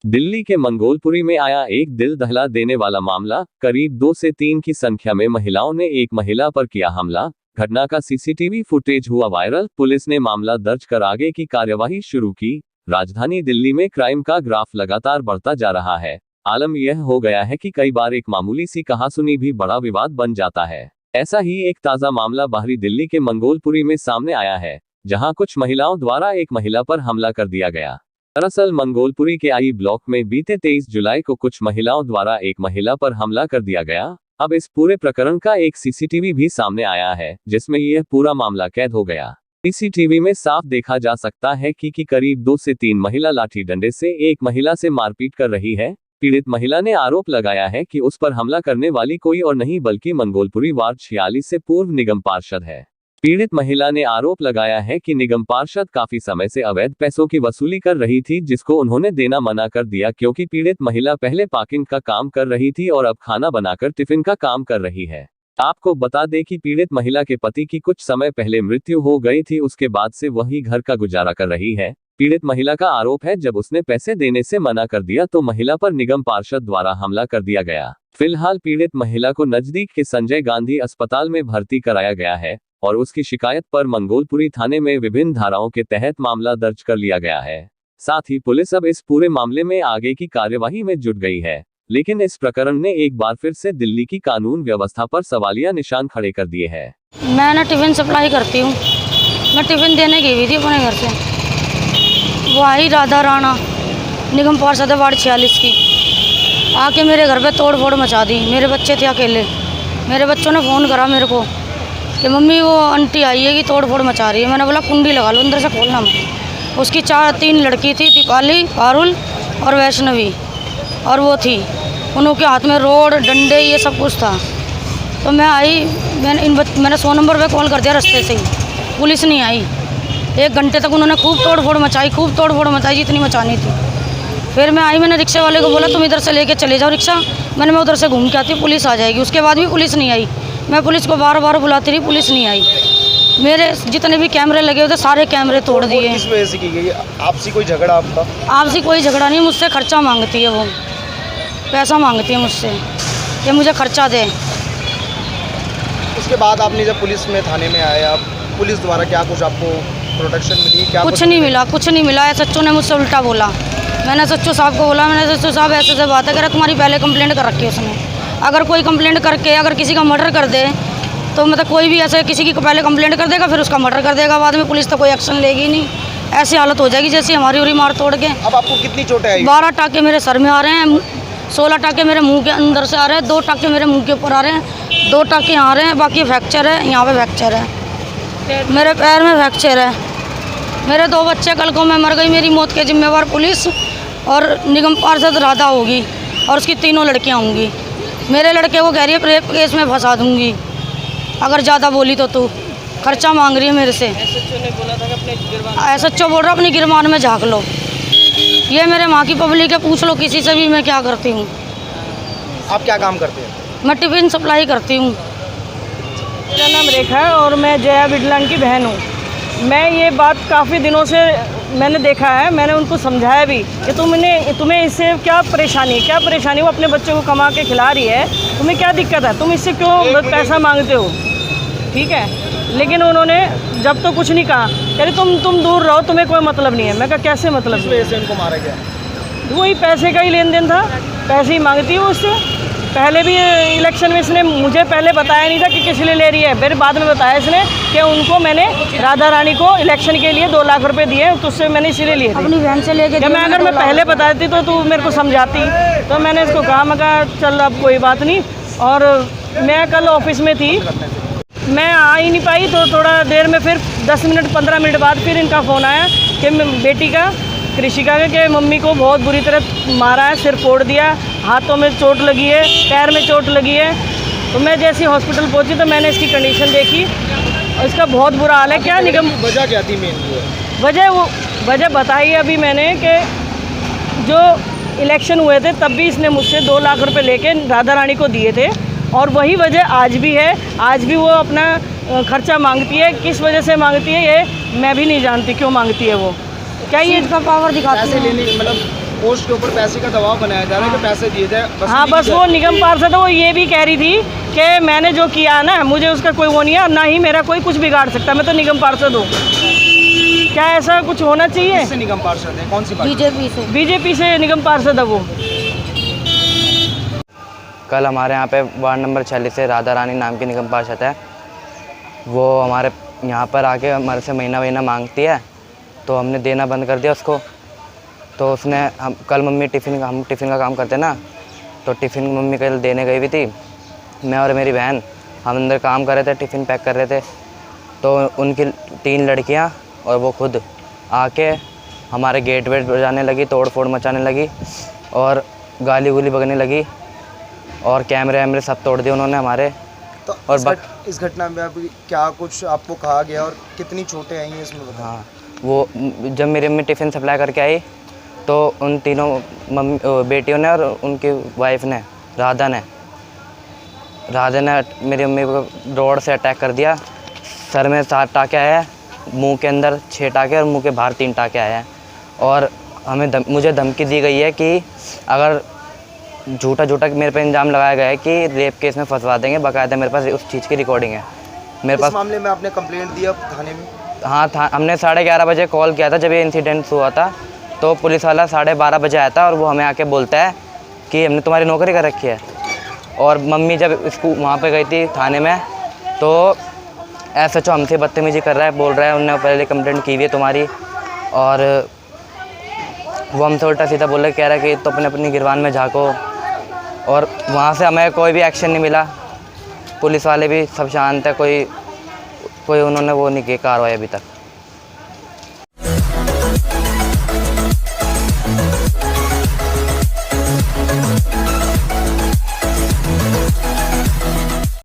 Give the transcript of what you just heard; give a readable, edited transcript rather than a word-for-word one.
दिल्ली के मंगोलपुरी में आया एक दिल दहला देने वाला मामला। करीब 2 से 3 की संख्या में महिलाओं ने एक महिला पर किया हमला। घटना का सीसीटीवी फुटेज हुआ वायरल। पुलिस ने मामला दर्ज कर आगे की कार्यवाही शुरू की। राजधानी दिल्ली में क्राइम का ग्राफ लगातार बढ़ता जा रहा है। आलम यह हो गया है कि कई बार एक मामूली सी कहासुनी भी बड़ा विवाद बन जाता है। ऐसा ही एक ताजा मामला बाहरी दिल्ली के मंगोलपुरी में सामने आया है, जहां कुछ महिलाओं द्वारा एक महिला पर हमला कर दिया गया। दरअसल मंगोलपुरी के आई ब्लॉक में बीते 23 जुलाई को कुछ महिलाओं द्वारा एक महिला पर हमला कर दिया गया। अब इस पूरे प्रकरण का एक सीसीटीवी भी सामने आया है, जिसमें यह पूरा मामला कैद हो गया। सीसीटीवी में साफ देखा जा सकता है कि करीब 2 से 3 महिला लाठी डंडे से एक महिला से मारपीट कर रही है। पीड़ित महिला ने आरोप लगाया है कि उस पर हमला करने वाली कोई और नहीं बल्कि मंगोलपुरी वार्ड 46 से पूर्व निगम पार्षद है। पीड़ित महिला ने आरोप लगाया है कि निगम पार्षद काफी समय से अवैध पैसों की वसूली कर रही थी, जिसको उन्होंने देना मना कर दिया क्योंकि पीड़ित महिला पहले पार्किंग का काम कर रही थी और अब खाना बनाकर टिफिन का काम कर रही है। आपको बता दें कि पीड़ित महिला के पति की कुछ समय पहले मृत्यु हो गई थी, उसके बाद से वही घर का गुजारा कर रही है। पीड़ित महिला का आरोप है, जब उसने पैसे देने से मना कर दिया तो महिला पर निगम पार्षद द्वारा हमला कर दिया गया। फिलहाल पीड़ित महिला को नजदीक के संजय गांधी अस्पताल में भर्ती कराया गया है और उसकी शिकायत पर मंगोलपुरी थाने में विभिन्न धाराओं के तहत मामला दर्ज कर लिया गया है। साथ ही पुलिस अब इस पूरे मामले में आगे की कार्यवाही में जुट गई है, लेकिन इस प्रकरण ने एक बार फिर से दिल्ली की कानून व्यवस्था पर सवालिया निशान खड़े कर दिए हैं। मैं ना टिफिन सप्लाई करती हूँ। मैं टिफिन देने गई हुई थी अपने घर से। वो आई राधा राणा, निगम पार्षद वार्ड 46 की, आके मेरे घर पे तोड़ फोड़ मचा दी। मेरे बच्चे थे अकेले। मेरे बच्चों ने फ़ोन करा मेरे को कि मम्मी वो आंटी आई है कि तोड़ फोड़ मचा रही है। मैंने बोला कुंडी लगा लो, अंदर से खोलना मत। उसकी 3 लड़की थी, दीपाली, पारुल और वैष्णवी, और वो थी। उनके हाथ में रोड डंडे ये सब कुछ था। तो मैं आई, मैंने 100 नंबर पे कॉल कर दिया रास्ते से ही। पुलिस नहीं आई। 1 घंटे तक उन्होंने खूब तोड़ फोड़ मचाई जितनी मचानी थी। फिर मैं आई, मैंने रिक्शे वाले को बोला तुम इधर से लेके चले जाओ रिक्शा, मैं उधर से घूम के आती हूँ, पुलिस आ जाएगी। उसके बाद भी पुलिस नहीं आई। मैं पुलिस को बार बार बुलाती रही, पुलिस नहीं आई। मेरे जितने भी कैमरे लगे हुए थे सारे कैमरे तोड़ दिए। किस वजह से की गई? आपसी कोई झगड़ा आपका? आपसी कोई झगड़ा नहीं, मुझसे खर्चा मांगती है। वो पैसा मांगती है मुझसे कि मुझे खर्चा दे। उसके बाद आपने जब पुलिस में थाने में आए, आप पुलिस द्वारा क्या कुछ आपको प्रोटेक्शन मिली? क्या कुछ नहीं मिला। सच्चू ने मुझसे उल्टा बोला। मैंने सच्चू साहब को बोला, मैंने सच्चू साहब ऐसे बात है, कह रहा तुम्हारी पहले कंप्लेंट कर रखी है उसने। अगर कोई कंप्लेंट करके अगर किसी का मर्डर कर दे तो मतलब कोई भी ऐसे किसी की पहले कंप्लेंट कर देगा, फिर उसका मर्डर कर देगा, बाद में पुलिस तो कोई एक्शन लेगी नहीं। ऐसी हालत हो जाएगी जैसे हमारी उरी मार तोड़ के। अब आपको कितनी चोटें आई? 12 टाके मेरे सर में आ रहे हैं, 16 टाके मेरे मुंह के अंदर से आ रहे हैं, 2 टाके मेरे मुंह के ऊपर आ रहे हैं, 2 टाके यहाँ आ रहे हैं, बाकी फ्रैक्चर है, यहाँ पे फ्रैक्चर है, मेरे पैर में फ्रैक्चर है। मेरे 2 बच्चे, कल को मैं मर गई, मेरी मौत के जिम्मेवार पुलिस और निगम पार्षद राधा होगी और उसकी 3 लड़कियाँ होंगी। मेरे लड़के को कह रही है रेप केस में फंसा दूंगी अगर ज़्यादा बोली तो तू। खर्चा मांग रही है मेरे से। SHO बोल रहा अपनी गिरमान में झाँक लो। ये मेरे माँ की पब्लिक है, पूछ लो किसी से भी मैं क्या करती हूँ। आप क्या काम करते हैं? मैं टिफिन सप्लाई करती हूँ। मेरा नाम रेखा है और मैं जया बिडलान की बहन हूँ। मैं ये बात काफ़ी दिनों से मैंने देखा है, मैंने उनको समझाया भी कि तुम्हें इससे क्या परेशानी, वो अपने बच्चों को कमा के खिला रही है, तुम्हें क्या दिक्कत है, तुम इससे क्यों पैसा मांगते हो, ठीक है। लेकिन उन्होंने जब तो कुछ नहीं कहा, कह रही तुम दूर रहो, तुम्हें कोई मतलब नहीं है। मैं कहा कैसे मतलब? इस वजह से उनको मारा गया? वही पैसे का ही लेन देन था, पैसे ही मांगती है उससे। पहले भी इलेक्शन में इसने मुझे पहले बताया नहीं था कि किस लिए ले रही है, फिर बाद में बताया इसने कि उनको मैंने राधा रानी को इलेक्शन के लिए 2 लाख रुपए दिए, तो उससे मैंने इसीलिए लिए थे। अपनी बहन से लेके अगर मैं पहले बताती तो तू मेरे को समझाती। तो मैंने इसको कहा, मैं कहा चल अब कोई बात नहीं। और मैं कल ऑफिस में थी, मैं आ ही नहीं पाई, तो थोड़ा देर में फिर 10 मिनट 15 मिनट बाद फिर इनका फ़ोन आया कि बेटी का कृषिका के मम्मी को बहुत बुरी तरह मारा है, सिर फोड़ दिया, हाथों में चोट लगी है, पैर में चोट लगी है। तो मैं जैसे हॉस्पिटल पहुंची तो मैंने इसकी कंडीशन देखी और इसका बहुत बुरा हाल है। क्या निगम वजह क्या थी मेन? वजह बताई अभी मैंने कि जो इलेक्शन हुए थे तब भी इसने मुझसे 2 लाख रुपए लेके राधा रानी को दिए थे और वही वजह आज भी है। आज भी वो अपना खर्चा मांगती है। किस वजह से मांगती है ये मैं भी नहीं जानती, क्यों मांगती है वो। क्या ये का पावर दिखाती है? पैसे लेने मतलब पोस्ट के ऊपर पैसे का दबाव बनाया जा रहा है कि पैसे दिए जाए। हाँ बस वो निगम पार्षद है, वो ये भी कह रही थी कि मैंने जो किया ना, मुझे उसका कोई वो नहीं है, ना ही मेरा कोई कुछ बिगाड़ सकता, मैं तो निगम पार्षद हूँ। क्या ऐसा कुछ होना चाहिए? किससे निगम पार्षद है, कौन सी पार्टी? बीजेपी से निगम पार्षद है वो। कल हमारे यहाँ पे वार्ड नंबर 46 से राधा रानी नाम की निगम पार्षद है, वो हमारे यहाँ पर आके हमारे से महीना मांगती है, तो हमने देना बंद कर दिया उसको। तो उसने हम कल हम टिफ़िन का काम करते ना, तो टिफ़िन मम्मी कल देने गई हुई थी। मैं और मेरी बहन हम अंदर काम कर रहे थे, टिफ़िन पैक कर रहे थे, तो उनकी 3 लड़कियाँ और वो खुद आके हमारे गेट वेट बजाने लगी, तोड़ फोड़ मचाने लगी और गाली गुली बगने लगी और कैमरे वैमरे सब तोड़ दिए उन्होंने हमारे। तो और इस घटना में अभी क्या कुछ आपको कहा गया और कितनी चोटें आई हैं इसमें बताएं? हाँ, वो जब मेरी मम्मी टिफ़िन सप्लाई करके आई तो उन तीनों बेटियों ने और उनकी वाइफ ने राधा ने मेरी मम्मी को रोड से अटैक कर दिया। सर में 7 टाँके आए हैं, मुंह के अंदर 6 टाँके और मुंह के बाहर 3 टाँके आए हैं। और मुझे धमकी दी गई है कि अगर झूठा मेरे पे इल्ज़ाम लगाया गया है कि रेप केस में फंसवा देंगे। बाकायदा मेरे पास उस चीज़ की रिकॉर्डिंग है मेरे पास। इस मामले में आपने कंप्लेंट दिया थाने में? हाँ, हमने 11:30 बजे कॉल किया था जब ये इंसिडेंट हुआ था। तो पुलिस वाला 12:30 बजे आया था और वो हमें आके बोलता है कि हमने तुम्हारी नौकरी कर रखी है। और मम्मी जब इसको वहाँ पे गई थी थाने में, तो SHO हमसे बदतमीजी कर रहा है, बोल रहा है उनने पहले कंप्लेंट की हुई है तुम्हारी। और वो हमसे उल्टा सीधा बोल रहा है, कह रहा है कि तो अपनी गिरवान में झाँको। और वहाँ से हमें कोई भी एक्शन नहीं मिला, पुलिस वाले भी सब शांत है, कोई उन्होंने वो नहीं की कार्रवाई अभी तक।